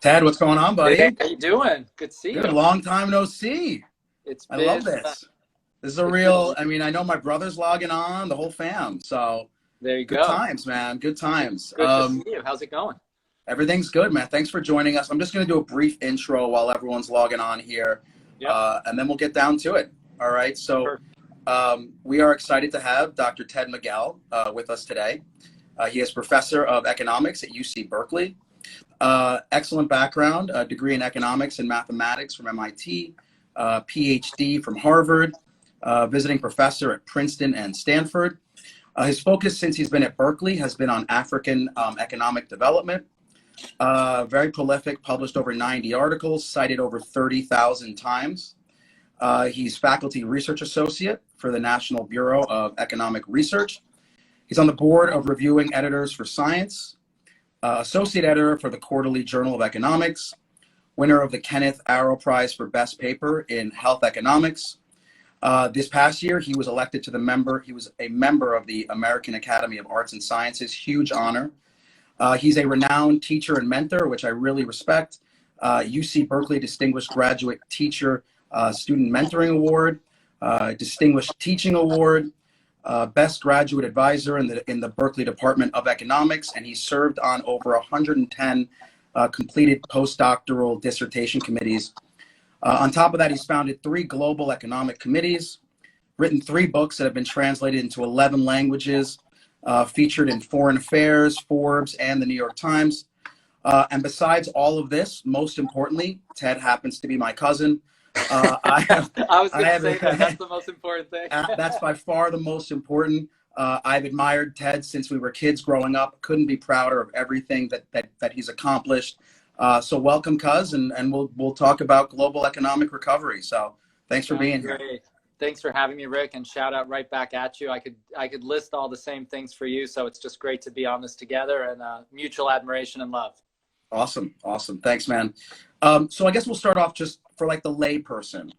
Ted, what's going on, buddy? Hey, how you doing? Good to see you. Good, long time no see. I love this. This is a real, I mean, I know my brother's logging on, the whole fam. So there you good go. times, man. Good times. Good to see you. How's it going? Everything's good, man. Thanks for joining us. I'm just going to do a brief intro while everyone's logging on here, and then we'll get down to it. All right. So we are excited to have Dr. Ted Miguel with us today. He is professor of economics at UC Berkeley. Excellent background, a degree in economics and mathematics from MIT, Ph.D. from Harvard, visiting professor at Princeton and Stanford. His focus since he's been at Berkeley has been on African economic development. Very prolific, published over 90 articles, cited over 30,000 times. He's faculty research associate for the National Bureau of Economic Research. He's on the board of reviewing editors for Science, associate editor for the Quarterly Journal of Economics, winner of the Kenneth Arrow Prize for Best Paper in Health Economics. This past year, he was elected to he was a member of the American Academy of Arts and Sciences, huge honor. He's a renowned teacher and mentor, which I really respect. UC Berkeley Distinguished Graduate Teacher Student Mentoring Award, Distinguished Teaching Award, Best Graduate Advisor in the Berkeley Department of Economics, and he served on over 110 completed postdoctoral dissertation committees. On top of that, he's founded 3 global economic committees, written 3 books that have been translated into 11 languages, featured in Foreign Affairs, Forbes, and the New York Times. And besides all of this, most importantly, Ted happens to be my cousin. I was going to say that's the most important thing. That's by far the most important. I've admired Ted since we were kids growing up. Couldn't be prouder of everything that he's accomplished. So welcome, cuz, and we'll talk about global economic recovery. So thanks for being here. Thanks for having me, Rick, and shout out right back at you. I could list all the same things for you, so it's just great to be on this together, and mutual admiration and love. Awesome. Thanks, man. So I guess we'll start off just for like the lay person.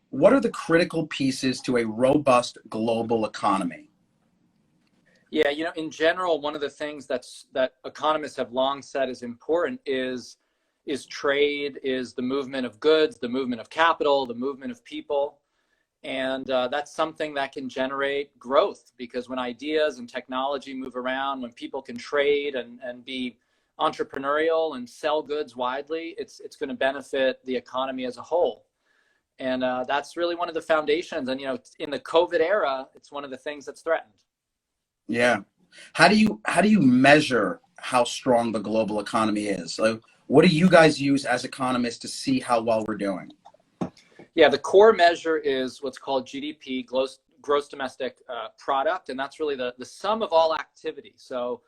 What are the critical pieces to a robust global economy? Yeah, in general, one of the things that economists have long said is important is trade, is the movement of goods, the movement of capital, the movement of people. And that's something that can generate growth, because when ideas and technology move around, when people can trade and be entrepreneurial and sell goods widely, it's going to benefit the economy as a whole. And that's really one of the foundations. And, in the COVID era, it's one of the things that's threatened. Yeah. How do you measure how strong the global economy is? Like, what do you guys use as economists to see how well we're doing? Yeah, the core measure is what's called GDP, gross domestic product, and that's really the sum of all activity. So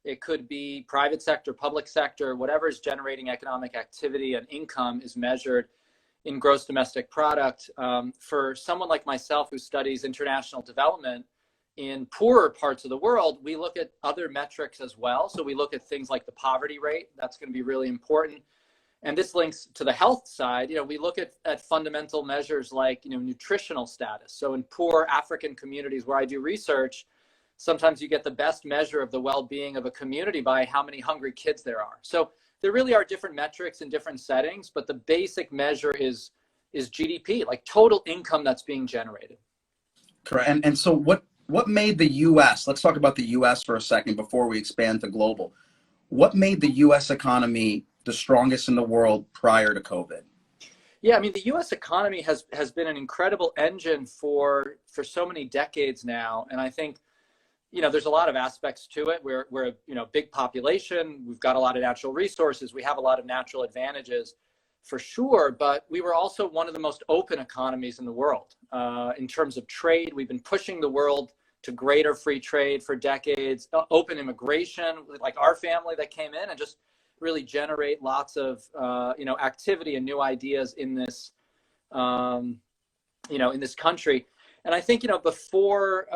it could be private sector, public sector, whatever is generating economic activity and income is measured in gross domestic product. For someone like myself who studies international development in poorer parts of the world, we look at other metrics as well. So we look at things like the poverty rate. That's going to be really important. And this links to the health side. We look at fundamental measures like, nutritional status. So in poor African communities where I do research, sometimes you get the best measure of the well-being of a community by how many hungry kids there are. So there really are different metrics in different settings, but the basic measure is GDP, like total income that's being generated. Correct. And so what made the U.S., let's talk about the U.S. for a second before we expand to global. What made the U.S. economy the strongest in the world prior to COVID? Yeah, I mean, the U.S. economy has been an incredible engine for so many decades now. And I think, there's a lot of aspects to it. We're a big population. We've got a lot of natural resources. We have a lot of natural advantages for sure. But we were also one of the most open economies in the world. In terms of trade, we've been pushing the world to greater free trade for decades, open immigration, like our family that came in and just really generate lots of, activity and new ideas in this, in this country. And I think, before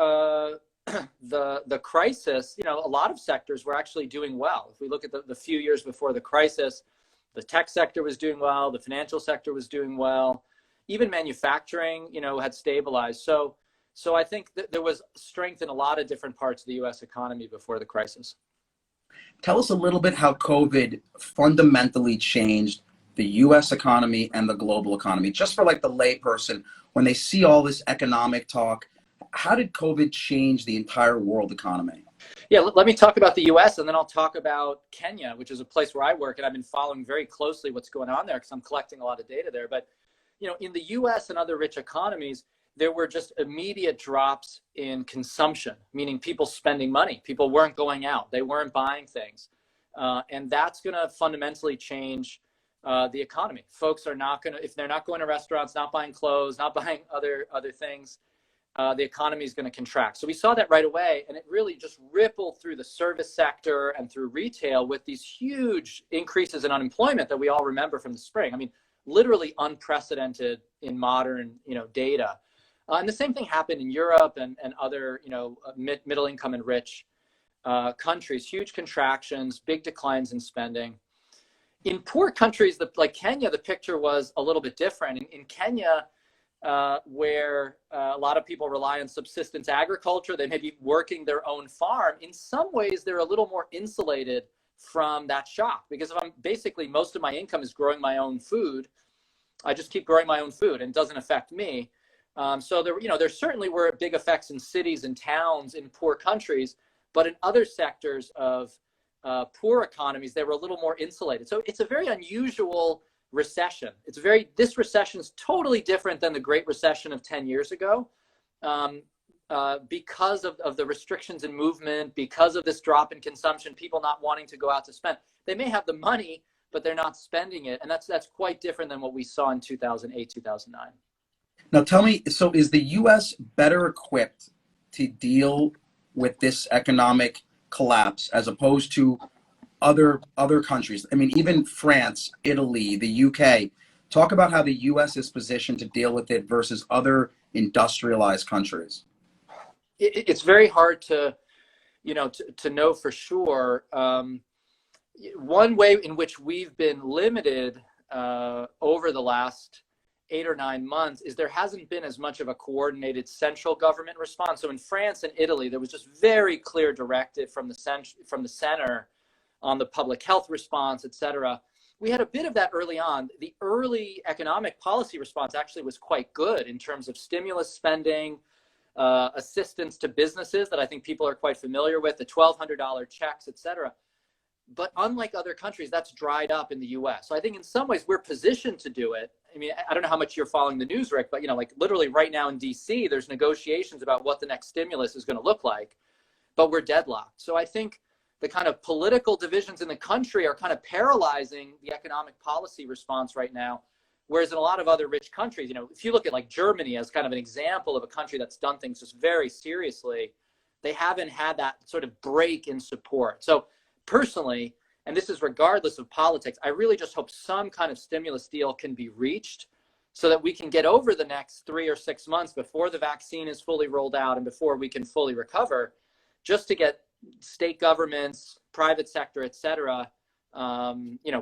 the crisis, a lot of sectors were actually doing well. If we look at the few years before the crisis, the tech sector was doing well, the financial sector was doing well, even manufacturing, had stabilized. So I think that there was strength in a lot of different parts of the U.S. economy before the crisis. Tell us a little bit how COVID fundamentally changed the US economy and the global economy. Just for like the layperson, when they see all this economic talk, how did COVID change the entire world economy? Yeah, let me talk about the US and then I'll talk about Kenya, which is a place where I work, and I've been following very closely what's going on there because I'm collecting a lot of data there. But in the US and other rich economies, there were just immediate drops in consumption, meaning people spending money. People weren't going out. They weren't buying things. And that's going to fundamentally change the economy. Folks are not going to, if they're not going to restaurants, not buying clothes, not buying other things, the economy is going to contract. So we saw that right away, and it really just rippled through the service sector and through retail with these huge increases in unemployment that we all remember from the spring. I mean, literally unprecedented in modern, data. And the same thing happened in Europe and other, middle income and rich countries, huge contractions, big declines in spending. In poor countries like Kenya, the picture was a little bit different. In Kenya, where a lot of people rely on subsistence agriculture, they may be working their own farm. In some ways, they're a little more insulated from that shock, because if I'm basically, most of my income is growing my own food, I just keep growing my own food and it doesn't affect me. So there certainly were big effects in cities and towns in poor countries, but in other sectors of poor economies, they were a little more insulated. So it's a very unusual recession. This recession is totally different than the Great Recession of 10 years ago, because of the restrictions in movement, because of this drop in consumption, people not wanting to go out to spend. They may have the money, but they're not spending it. And that's quite different than what we saw in 2008, 2009. Now tell me, so is the US better equipped to deal with this economic collapse as opposed to other countries? I mean, even France, Italy, the UK. Talk about how the US is positioned to deal with it versus other industrialized countries. It's very hard to know for sure. One way in which we've been limited over the last 8 or 9 months is there hasn't been as much of a coordinated central government response. So in France and Italy, there was just very clear directive from the center on the public health response, et cetera. We had a bit of that early on. The early economic policy response actually was quite good in terms of stimulus spending, assistance to businesses that I think people are quite familiar with, the $1,200 checks, et cetera. But unlike other countries, that's dried up in the US. So I think in some ways we're positioned to do it. I mean, I don't know how much you're following the news, Rick, but like literally right now in DC, there's negotiations about what the next stimulus is going to look like, but we're deadlocked. So I think the kind of political divisions in the country are kind of paralyzing the economic policy response right now. Whereas in a lot of other rich countries, if you look at like Germany as kind of an example of a country that's done things just very seriously, they haven't had that sort of break in support. So personally, and this is regardless of politics, I really just hope some kind of stimulus deal can be reached so that we can get over the next 3 or 6 months before the vaccine is fully rolled out and before we can fully recover, just to get state governments, private sector, et cetera,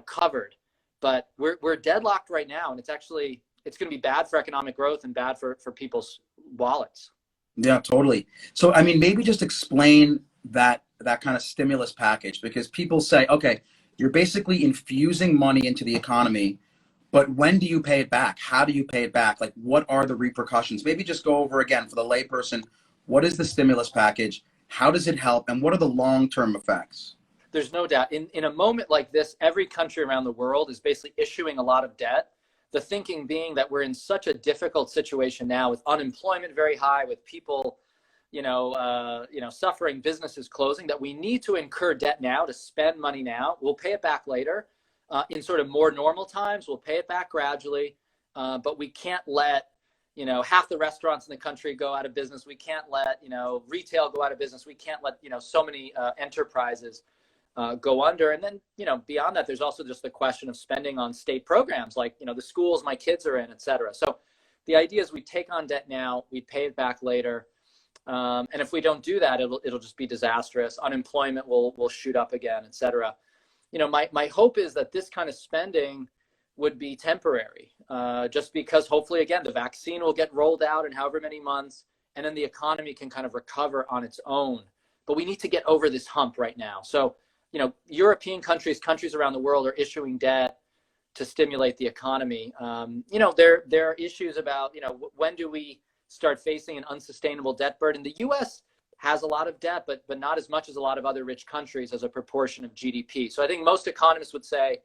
covered. But we're deadlocked right now, and it's going to be bad for economic growth and bad for people's wallets. Yeah, totally. So, I mean, maybe just explain that kind of stimulus package, because people say, okay, you're basically infusing money into the economy, but when do you pay it back? How do you pay it back? Like, what are the repercussions? Maybe just go over again for the layperson, what is the stimulus package? How does it help? And what are the long-term effects? There's no doubt. In a moment like this, every country around the world is basically issuing a lot of debt. The thinking being that we're in such a difficult situation now with unemployment very high, with people suffering, businesses closing, that we need to incur debt now to spend money now. We'll pay it back later. In sort of more normal times, we'll pay it back gradually, but we can't let half the restaurants in the country go out of business. We can't let retail go out of business. We can't let so many enterprises go under. And then beyond that, there's also just the question of spending on state programs like the schools my kids are in, et cetera. So the idea is we take on debt now, we pay it back later. And if we don't do that, it'll just be disastrous. Unemployment will shoot up again, et cetera. My hope is that this kind of spending would be temporary, just because hopefully, again, the vaccine will get rolled out in however many months, and then the economy can kind of recover on its own. But we need to get over this hump right now. So European countries, countries around the world are issuing debt to stimulate the economy. There are issues about, when do we start facing an unsustainable debt burden? The U.S. has a lot of debt, but not as much as a lot of other rich countries as a proportion of GDP. So I think most economists would say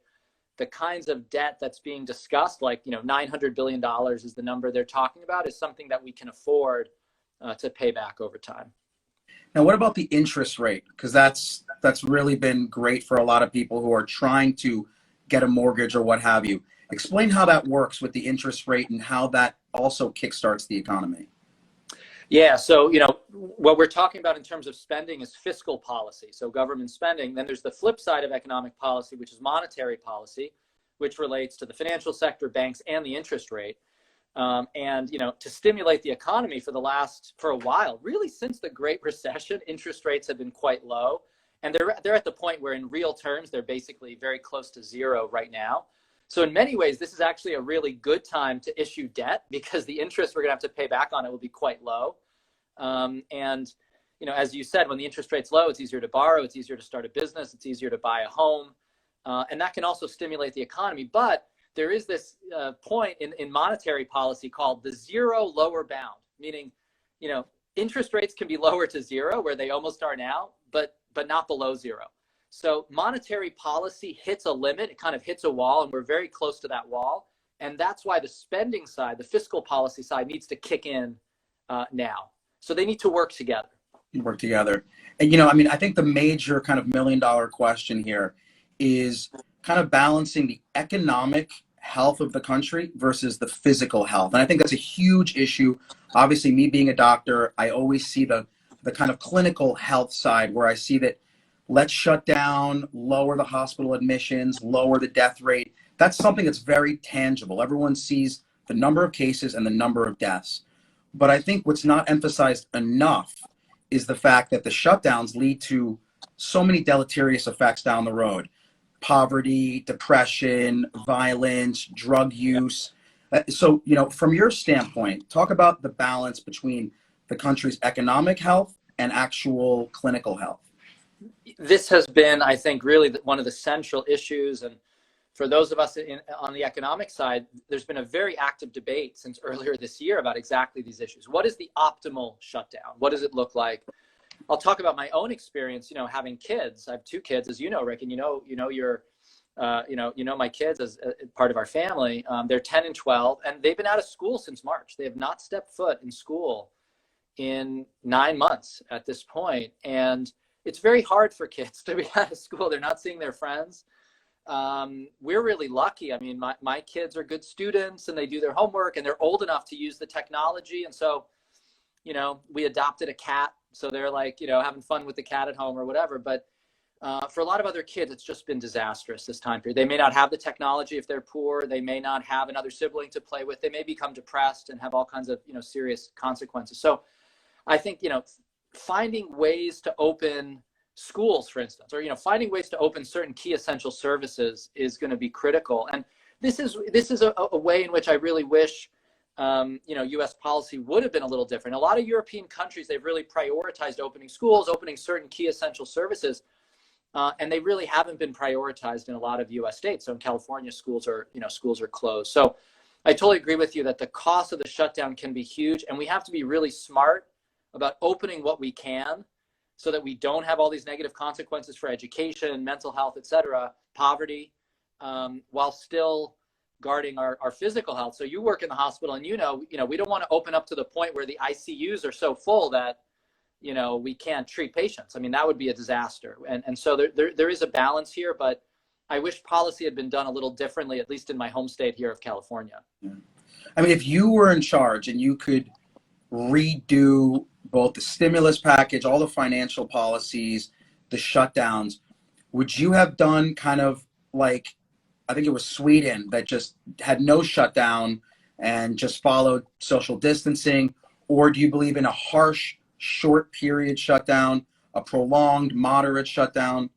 the kinds of debt that's being discussed, like, $900 billion is the number they're talking about, is something that we can afford to pay back over time. Now, what about the interest rate? Because that's really been great for a lot of people who are trying to get a mortgage or what have you. Explain how that works with the interest rate and how that also kickstarts the economy. Yeah, so, what we're talking about in terms of spending is fiscal policy, so government spending. Then there's the flip side of economic policy, which is monetary policy, which relates to the financial sector, banks, and the interest rate. To stimulate the economy for a while, really since the Great Recession, interest rates have been quite low. And they're at the point where in real terms, they're basically very close to zero right now. So in many ways, this is actually a really good time to issue debt because the interest we're gonna have to pay back on it will be quite low. As you said, when the interest rate's low, it's easier to borrow, it's easier to start a business, it's easier to buy a home. And that can also stimulate the economy. But there is this point in monetary policy called the zero lower bound, meaning, interest rates can be lower to zero where they almost are now, but not below zero. So monetary policy hits a limit, it kind of hits a wall, and we're very close to that wall. And that's why the spending side, the fiscal policy side, needs to kick in now. So they need to work together. And, I think the major kind of $1 million question here is kind of balancing the economic health of the country versus the physical health. And I think that's a huge issue. Obviously, me being a doctor, I always see the kind of clinical health side where I see that let's shut down, lower the hospital admissions, lower the death rate. That's something that's very tangible. Everyone sees the number of cases and the number of deaths. But I think what's not emphasized enough is the fact that the shutdowns lead to so many deleterious effects down the road. Poverty, depression, violence, drug use. So, from your standpoint, talk about the balance between the country's economic health and actual clinical health. This has been, I think, really one of the central issues. And for those of us on the economic side, there's been a very active debate since earlier this year about exactly these issues. What is the optimal shutdown? What does it look like? I'll talk about my own experience, having kids. I have 2 kids, as you know, Rick, and my kids as part of our family. They're 10 and 12, and they've been out of school since March. They have not stepped foot in school in 9 months at this point. And it's very hard for kids to be out of school. They're not seeing their friends. We're really lucky. I mean, my kids are good students and they do their homework and they're old enough to use the technology. And so, we adopted a cat. So they're like, having fun with the cat at home or whatever. But for a lot of other kids, it's just been disastrous this time period. They may not have the technology if they're poor. They may not have another sibling to play with. They may become depressed and have all kinds of, serious consequences. So I think, finding ways to open schools, for instance, or, finding ways to open certain key essential services is going to be critical. And this is a way in which I really wish, U.S. policy would have been a little different. A lot of European countries, they've really prioritized opening schools, opening certain key essential services. And they really haven't been prioritized in a lot of U.S. states. So in California, schools are closed. So I totally agree with you that the cost of the shutdown can be huge, and we have to be really smart about opening what we can so that we don't have all these negative consequences for education, mental health, et cetera, poverty, while still guarding our physical health. So you work in the hospital and we don't want to open up to the point where the ICUs are so full that we can't treat patients. I mean, that would be a disaster. And so there is a balance here, but I wish policy had been done a little differently, at least in my home state here of California. Yeah. I mean, if you were in charge and you could redo both the stimulus package, all the financial policies, the shutdowns, would you have done kind of like, I think it was Sweden that just had no shutdown and just followed social distancing? Or do you believe in a harsh, short period shutdown, a prolonged, moderate shutdown?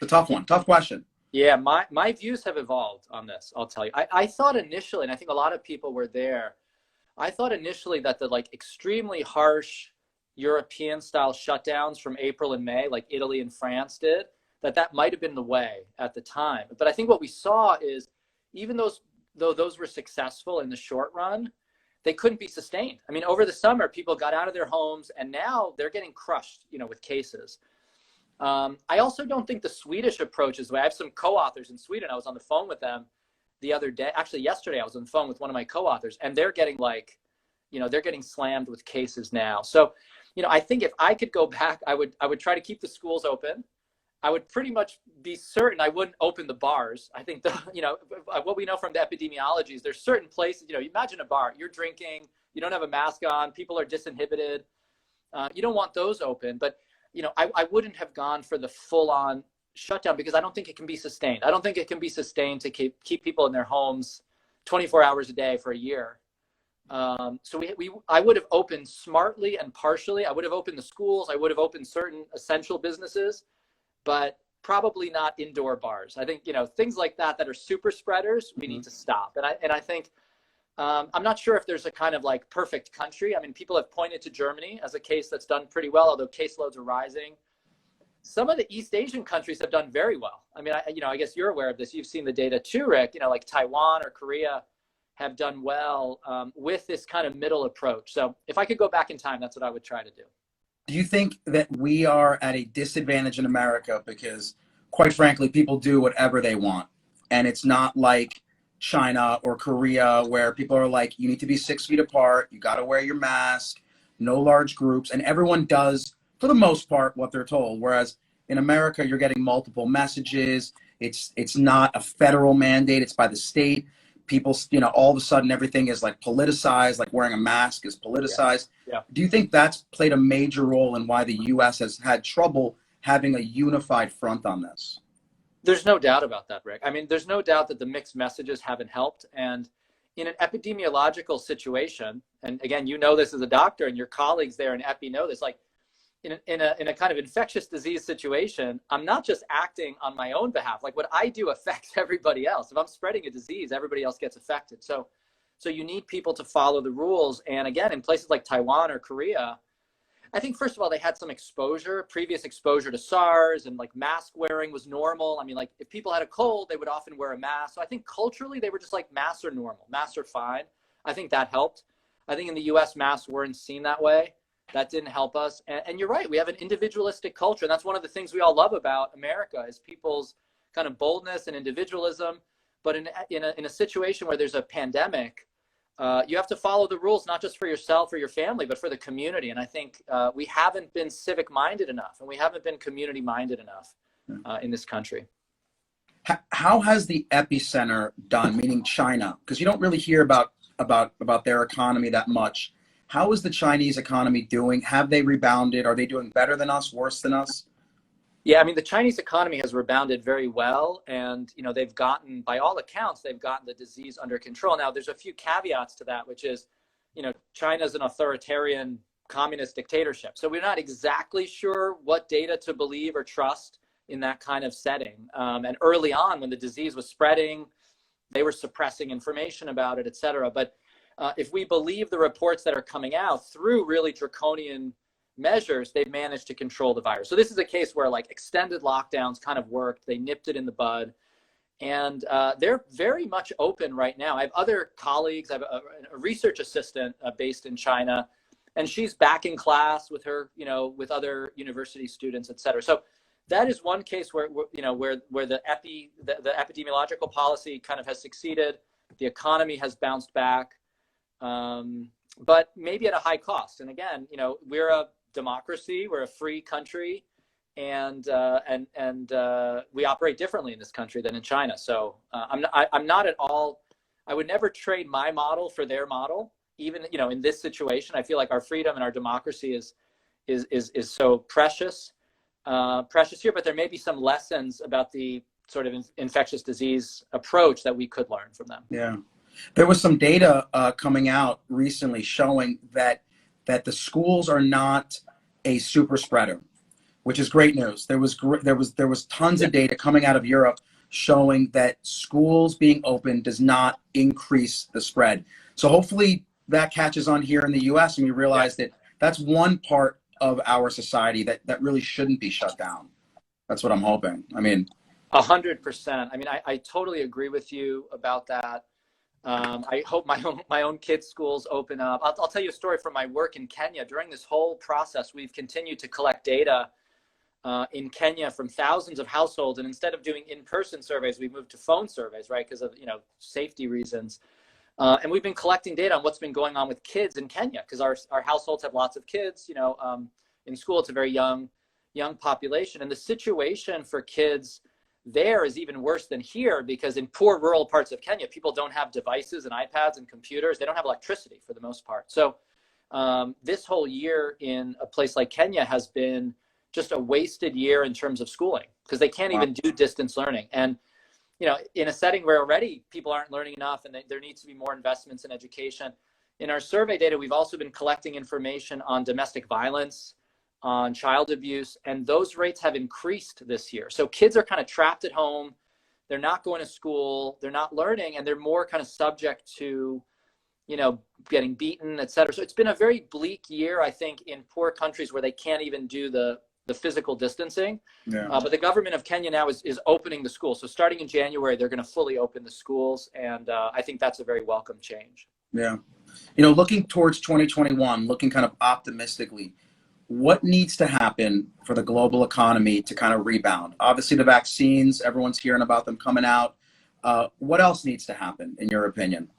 The tough one, tough question. Yeah, my views have evolved on this, I'll tell you. I thought initially, and I think a lot of people were there, I thought initially that the extremely harsh European style shutdowns from April and May, like Italy and France did, that might have been the way at the time. But I think what we saw is even though those were successful in the short run, they couldn't be sustained. I mean, over the summer, people got out of their homes and now they're getting crushed, with cases. I also don't think the Swedish approach is the way. I have some co-authors in Sweden. I was on the phone with them the other day. Actually, yesterday, I was on the phone with one of my co-authors, and they're getting they're getting slammed with cases now. So, I think if I could go back, I would try to keep the schools open. I would pretty much be certain I wouldn't open the bars. I think what we know from the epidemiology is there's certain places, imagine a bar, you're drinking, you don't have a mask on, people are disinhibited. You don't want those open, but I wouldn't have gone for the full-on shutdown because I don't think it can be sustained. I don't think it can be sustained to keep people in their homes 24 hours a day for a year. So I would have opened smartly and partially. I would have opened the schools. I would have opened certain essential businesses, but probably not indoor bars. I think, things like that are super spreaders, we need to stop. And I think, I'm not sure if there's a kind of perfect country. I mean, people have pointed to Germany as a case that's done pretty well, although caseloads are rising. Some of the East Asian countries have done very well. I mean, I guess you're aware of this. You've seen the data too, Rick, like Taiwan or Korea have done well with this kind of middle approach. So if I could go back in time, that's what I would try to do. Do you think that we are at a disadvantage in America because, quite frankly, people do whatever they want, and it's not like China or Korea where people are like, you need to be 6 feet apart, you got to wear your mask, no large groups, and everyone does, for the most part, what they're told. Whereas in America, you're getting multiple messages. It's not a federal mandate, it's by the state. People, all of a sudden everything is politicized, like wearing a mask is politicized. Yeah. Do you think that's played a major role in why the US has had trouble having a unified front on this? There's no doubt about that, Rick. I mean, there's no doubt that the mixed messages haven't helped. And in an epidemiological situation, and again, this as a doctor and your colleagues there in epi know this, in a kind of infectious disease situation, I'm not just acting on my own behalf. What I do affects everybody else. If I'm spreading a disease, everybody else gets affected. So you need people to follow the rules. And again, in places like Taiwan or Korea, I think, first of all, they had some previous exposure to SARS, and mask wearing was normal. I mean, if people had a cold, they would often wear a mask. So I think culturally, they were just masks are normal, masks are fine. I think that helped. I think in the US, masks weren't seen that way. That didn't help us. And you're right, we have an individualistic culture. And that's one of the things we all love about America is people's kind of boldness and individualism. But in a situation where there's a pandemic, you have to follow the rules, not just for yourself or your family, but for the community. And I think we haven't been civic-minded enough, and we haven't been community-minded enough in this country. How has the epicenter done, meaning China? Because you don't really hear about their economy that much. How is the Chinese economy doing? Have they rebounded? Are they doing better than us, worse than us? Yeah, I mean, the Chinese economy has rebounded very well. And, they've gotten, by all accounts, they've gotten the disease under control. Now, there's a few caveats to that, which is, China's an authoritarian communist dictatorship. So we're not exactly sure what data to believe or trust in that kind of setting. And early on, when the disease was spreading, they were suppressing information about it, et cetera. But if we believe the reports that are coming out through really draconian measures, they've managed to control the virus. So this is a case where extended lockdowns kind of worked. They nipped it in the bud. And they're very much open right now. I have other colleagues. I have a research assistant based in China, and she's back in class with her, with other university students, et cetera. So that is one case where the epidemiological policy kind of has succeeded. The economy has bounced back. But maybe at a high cost. And again, we're a democracy, we're a free country, and we operate differently in this country than in China. So I'm not at all. I would never trade my model for their model. Even in this situation, I feel like our freedom and our democracy is so precious here. But there may be some lessons about the sort of infectious disease approach that we could learn from them. Yeah. There was some data coming out recently showing that the schools are not a super spreader, which is great news. There was tons of data coming out of Europe showing that schools being open does not increase the spread. So hopefully that catches on here in the US, and we realize that that's one part of our society that really shouldn't be shut down. That's what I'm hoping. I mean, 100%. I mean, I totally agree with you about that. I hope my own kids' schools open up. I'll tell you a story from my work in Kenya. During this whole process, we've continued to collect data in Kenya from thousands of households, and instead of doing in-person surveys, we moved to phone surveys, right? Because of safety reasons. And we've been collecting data on what's been going on with kids in Kenya, because our households have lots of kids. In school, it's a very young population, and the situation for kids there is even worse than here, because in poor rural parts of Kenya, people don't have devices and iPads and computers. They don't have electricity for the most part. So this whole year in a place like Kenya has been just a wasted year in terms of schooling, because they can't even do distance learning. And in a setting where already people aren't learning enough, and there needs to be more investments in education. In our survey data, we've also been collecting information on domestic violence, on child abuse, and those rates have increased this year. So kids are kind of trapped at home. They're not going to school. They're not learning, and they're more kind of subject to, getting beaten, et cetera. So it's been a very bleak year, I think, in poor countries where they can't even do the physical distancing. Yeah. But the government of Kenya now is opening the schools. So starting in January, they're going to fully open the schools. And I think that's a very welcome change. Yeah. Looking towards 2021, looking kind of optimistically, what needs to happen for the global economy to kind of rebound? Obviously, the vaccines, everyone's hearing about them coming out. What else needs to happen, in your opinion?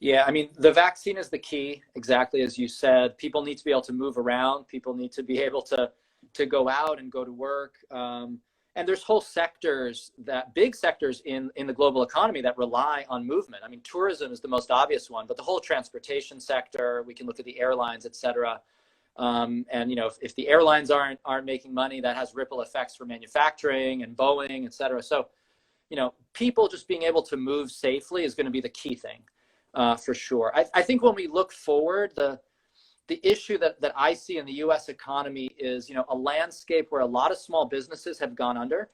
Yeah, I mean, the vaccine is the key, exactly as you said. People need to be able to move around. People need to be able to go out and go to work. And there's whole sectors, big sectors in the global economy that rely on movement. I mean, tourism is the most obvious one, but the whole transportation sector, we can look at the airlines, et cetera. And if the airlines aren't making money, that has ripple effects for manufacturing and Boeing, et cetera. So, people just being able to move safely is going to be the key thing, for sure. I think when we look forward, the issue that I see in the U.S. economy is, a landscape where a lot of small businesses have gone under,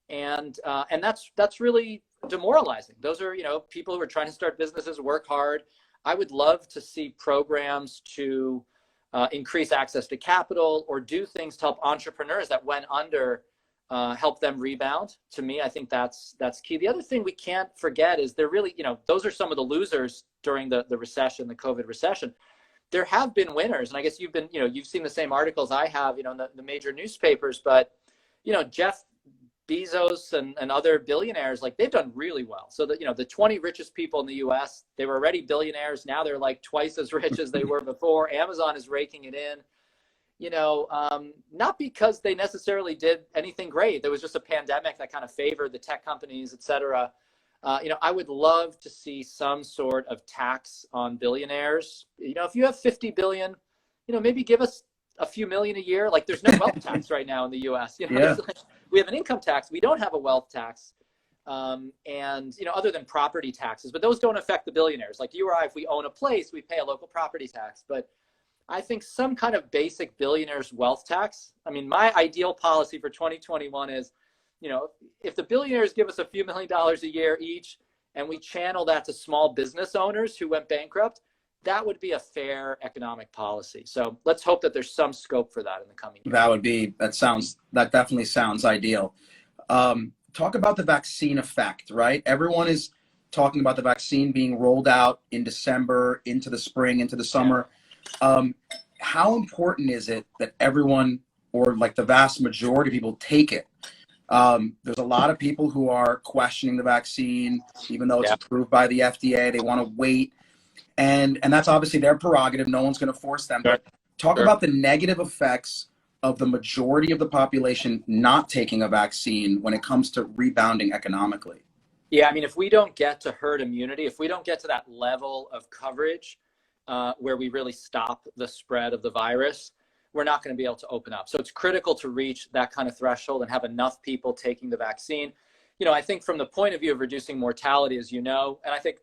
and that's really demoralizing. Those are, people who are trying to start businesses, work hard. I would love to see programs to increase access to capital, or do things to help entrepreneurs that went under, help them rebound. To me, I think that's key. The other thing we can't forget is they're really, those are some of the losers during the recession, the COVID recession. There have been winners, and I guess you've seen the same articles I have, in the major newspapers, but, Jeff Bezos and other billionaires, like, they've done really well. So that, the 20 richest people in the US, they were already billionaires. Now they're like twice as rich as they were before. Amazon is raking it in, not because they necessarily did anything great. There was just a pandemic that kind of favored the tech companies, et cetera. I would love to see some sort of tax on billionaires. If you have 50 billion, maybe give us a few million a year. Like, there's no wealth tax right now in the US. Yeah. We have an income tax. We don't have a wealth tax. And, other than property taxes, but those don't affect the billionaires. Like you or I, if we own a place, we pay a local property tax. But I think some kind of basic billionaires wealth tax. I mean, my ideal policy for 2021 is, if the billionaires give us a few $1 million a year each, and we channel that to small business owners who went bankrupt, that would be a fair economic policy. So let's hope that there's some scope for that in the coming years. That definitely sounds ideal. Talk about the vaccine effect, right? Everyone is talking about the vaccine being rolled out in December, into the spring, into the summer. Yeah. How important is it that everyone, or like the vast majority of people, take it? There's a lot of people who are questioning the vaccine, even though it's approved by the FDA. They want to wait. And that's obviously their prerogative. No one's going to force them. But talk about the negative effects of the majority of the population not taking a vaccine when it comes to rebounding economically. Yeah, I mean, if we don't get to herd immunity, if we don't get to that level of coverage where we really stop the spread of the virus, we're not going to be able to open up. So it's critical to reach that kind of threshold and have enough people taking the vaccine. I think from the point of view of reducing mortality, as and I think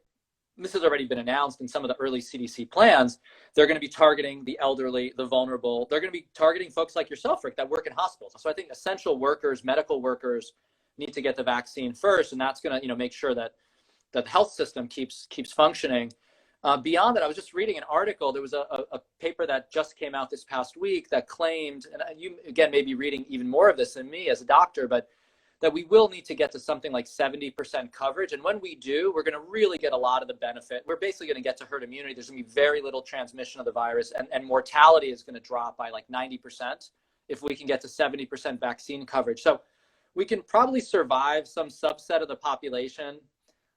this has already been announced in some of the early CDC plans, they're going to be targeting the elderly, the vulnerable. They're going to be targeting folks like yourself, Rick, that work in hospitals. So I think essential workers, medical workers, need to get the vaccine first, and that's going to make sure that the health system keeps functioning. Beyond that, I was just reading an article. There was a paper that just came out this past week that claimed, and you, again, may be reading even more of this than me as a doctor, but that we will need to get to something like 70% coverage. And when we do, we're going to really get a lot of the benefit. We're basically going to get to herd immunity. There's going to be very little transmission of the virus, and mortality is going to drop by like 90% if we can get to 70% vaccine coverage. So we can probably survive some subset of the population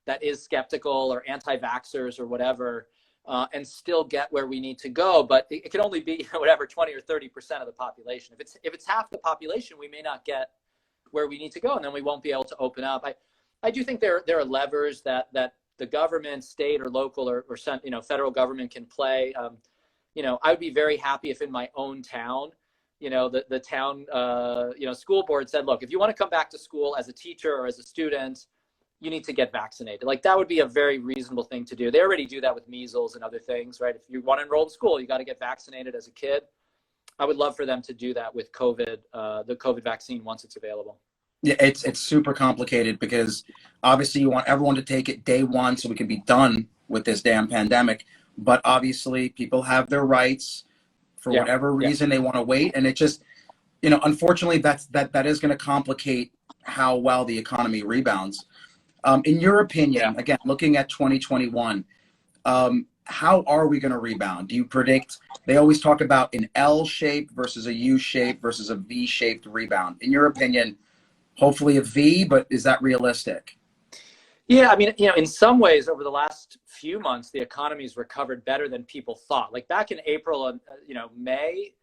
that is skeptical or anti-vaxxers or whatever, and still get where we need to go. But it can only be whatever 20 or 30% of the population. If it's half the population, we may not get where we need to go, and then we won't be able to open up. I do think there are levers that the government, state or local or federal government can play. I would be very happy if in my own town, the town school board said, look, if you want to come back to school as a teacher or as a student, you need to get vaccinated. Like, that would be a very reasonable thing to do. They already do that with measles and other things, right? If you want to enroll in school, you got to get vaccinated as a kid. I would love for them to do that with COVID, the COVID vaccine once it's available. Yeah, it's super complicated because obviously you want everyone to take it day one so we can be done with this damn pandemic. But obviously people have their rights for whatever reason they want to wait. And it just, unfortunately that is going to complicate how well the economy rebounds. In your opinion, again, looking at 2021, how are we going to rebound? Do you predict, they always talk about an L shape versus a U shape versus a V shaped rebound. In your opinion, hopefully a V, but is that realistic? Yeah, I mean, in some ways over the last few months, the economy's recovered better than people thought. Like back in April and, May,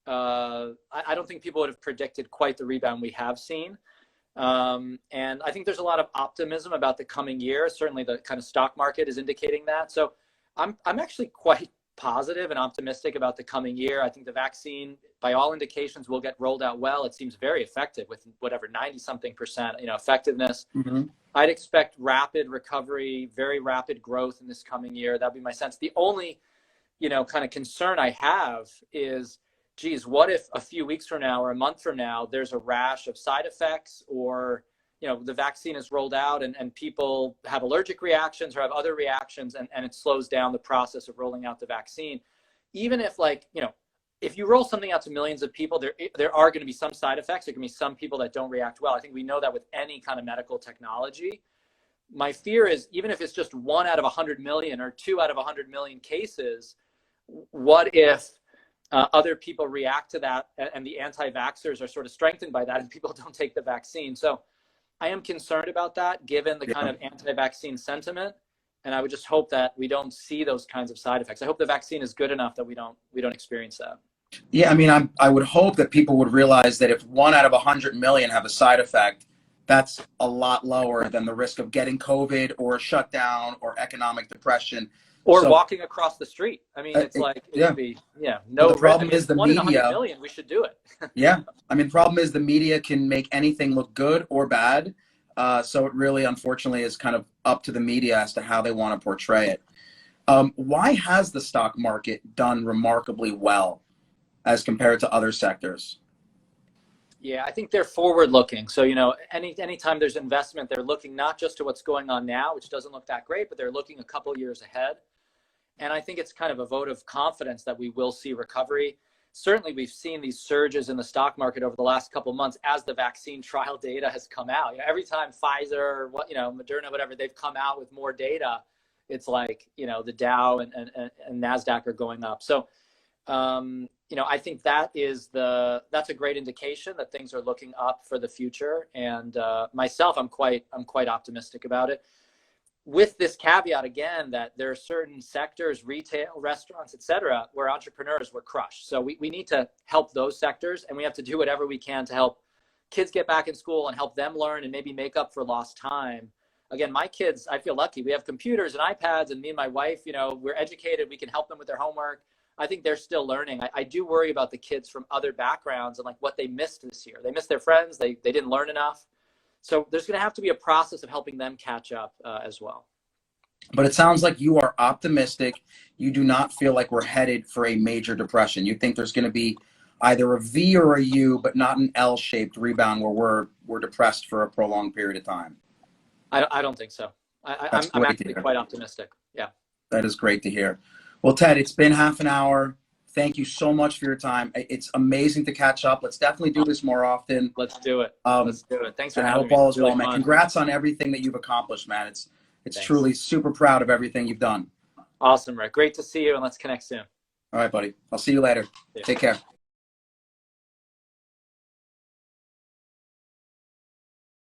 I don't think people would have predicted quite the rebound we have seen. And I think there's a lot of optimism about the coming year. Certainly the kind of stock market is indicating that. So I'm actually quite positive and optimistic about the coming year. I think the vaccine, by all indications, will get rolled out well. It seems very effective with whatever 90-something% effectiveness. Mm-hmm. I'd expect rapid recovery, very rapid growth in this coming year. That'd be my sense. The only, kind of concern I have is, geez, what if a few weeks from now or a month from now, there's a rash of side effects, or, the vaccine is rolled out and people have allergic reactions or have other reactions, and it slows down the process of rolling out the vaccine. Even if if you roll something out to millions of people, there are going to be some side effects. There can be some people that don't react well. I think we know that with any kind of medical technology. My fear is, even if it's just 1 out of 100 million or 2 out of 100 million cases, what if other people react to that and the anti-vaxxers are sort of strengthened by that and people don't take the vaccine? So I am concerned about that, given the kind of anti-vaccine sentiment. And I would just hope that we don't see those kinds of side effects. I hope the vaccine is good enough that we don't experience that. Yeah, I mean, I would hope that people would realize that if 1 out of 100 million have a side effect, that's a lot lower than the risk of getting COVID or a shutdown or economic depression. Or walking across the street. I mean, it's like, it would be, no. The problem is the 1 media. in 100 million, we should do it. Yeah. I mean, the problem is the media can make anything look good or bad. So it really, unfortunately, is kind of up to the media as to how they want to portray it. Why has the stock market done remarkably well as compared to other sectors? Yeah, I think they're forward looking. So, anytime there's investment, they're looking not just to what's going on now, which doesn't look that great, but they're looking a couple years ahead. And I think it's kind of a vote of confidence that we will see recovery. Certainly, we've seen these surges in the stock market over the last couple of months as the vaccine trial data has come out. Every time Pfizer, Moderna, whatever, they've come out with more data, it's like, the Dow and NASDAQ are going up. So, I think that's a great indication that things are looking up for the future. And myself, I'm quite optimistic about it. With this caveat, again, that there are certain sectors, retail, restaurants, et cetera, where entrepreneurs were crushed. So we need to help those sectors, and we have to do whatever we can to help kids get back in school and help them learn and maybe make up for lost time. Again, my kids, I feel lucky. We have computers and iPads, and me and my wife, we're educated. We can help them with their homework. I think they're still learning. I do worry about the kids from other backgrounds and what they missed this year. They missed their friends. They didn't learn enough. So there's going to have to be a process of helping them catch up as well. But it sounds like you are optimistic. You do not feel like we're headed for a major depression. You think there's going to be either a V or a U, but not an L-shaped rebound where we're depressed for a prolonged period of time. I don't think so. I'm actually quite optimistic. Yeah. That is great to hear. Well, Ted, it's been half an hour. Thank you so much for your time. It's amazing to catch up. Let's definitely do this more often. Let's do it. Let's do it. Thanks for having me. I hope all is really well, man. Congrats on everything that you've accomplished, man. It's truly super proud of everything you've done. Awesome, Rick. Great to see you, and let's connect soon. All right, buddy. I'll see you later. Yeah. Take care.